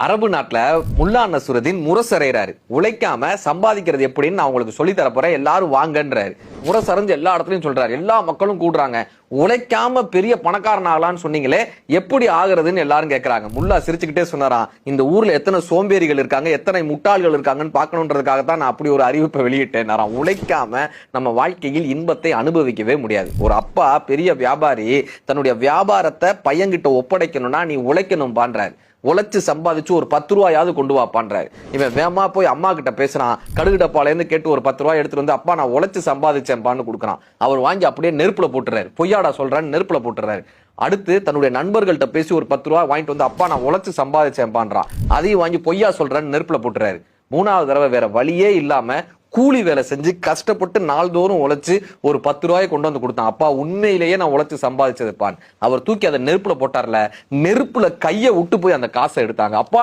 அரபு நாட்டுல முல்லா நசுருதீன் முரசறைறாரு. உழைக்காம சம்பாதிக்கிறது எப்படின்னு நான் உங்களுக்கு சொல்லி தர போறேன், எல்லாரும் வாங்கன்றாரு. முரசறைஞ்சு எல்லா இடத்துலயும் சொல்றாரு, எல்லா மக்களும் கூடுறாங்க. உழைக்காம பெரிய பணக்காரன் ஆகலான்னு சொன்னீங்களே, எப்படி ஆகுறதுன்னு எல்லாரும் கேட்கறாங்க. முல்லா சிரிச்சுக்கிட்டே சொன்னாராம், இந்த ஊர்ல எத்தனை சோம்பேறிகள் இருக்காங்க, எத்தனை முட்டாள்கள் இருக்காங்கன்னு பார்க்கணுன்றதுக்காகத்தான் நான் அப்படி ஒரு அறிவிப்பை வெளியிட்டேன். உழைக்காம நம்ம வாழ்க்கையில் இன்பத்தை அனுபவிக்கவே முடியாது. ஒரு அப்பா பெரிய வியாபாரி தன்னுடைய வியாபாரத்தை பையன்கிட்ட ஒப்படைக்கணும்னா நீ உழைக்கணும் பண்றாரு. உழைச்சு சம்பாதிச்சு ஒரு 10 ரூபாயாவது கொண்டு வா பண்றாரு. இவன் வேமா போய் அம்மா கிட்ட பேசுறான். கடுகு டப்பால இருந்து கேட்டு ஒரு 10 ரூபாய் எடுத்துட்டு வந்து, அப்பா நான் உழைச்சு சம்பாதிச்சேன்பான்னு கொடுக்குறான். அவர் வாங்கி அப்படியே நெருப்புல போட்டுறாரு. பொய்யாடா சொல்றான்னு நெருப்புல போட்டுறாரு. அடுத்து தன்னுடைய நண்பர்கள்ட்ட பேசி ஒரு 10 ரூபாய் வாங்கிட்டு வந்து, அப்பா நான் உழைச்சு சம்பாதிச்சேன்பான்றான். அதையும் வாங்கி பொய்யா சொல்றான்னு நெருப்புல போட்டுறாரு. 3வது தடவை வேற வழியே இல்லாம கூலி வேலை செஞ்சு கஷ்டப்பட்டு நாள்தோறும் உழைச்சு ஒரு 10 ரூபாயை கொண்டு வந்து கொடுத்தான். அப்பா உண்மையிலேயே நான் உழைச்சு சம்பாதிச்சதுப்பான். அவர் தூக்கி அதை நெருப்புல போட்டார்ல, நெருப்புல கையை விட்டு போய் அந்த காசை எடுத்தாங்க. அப்பா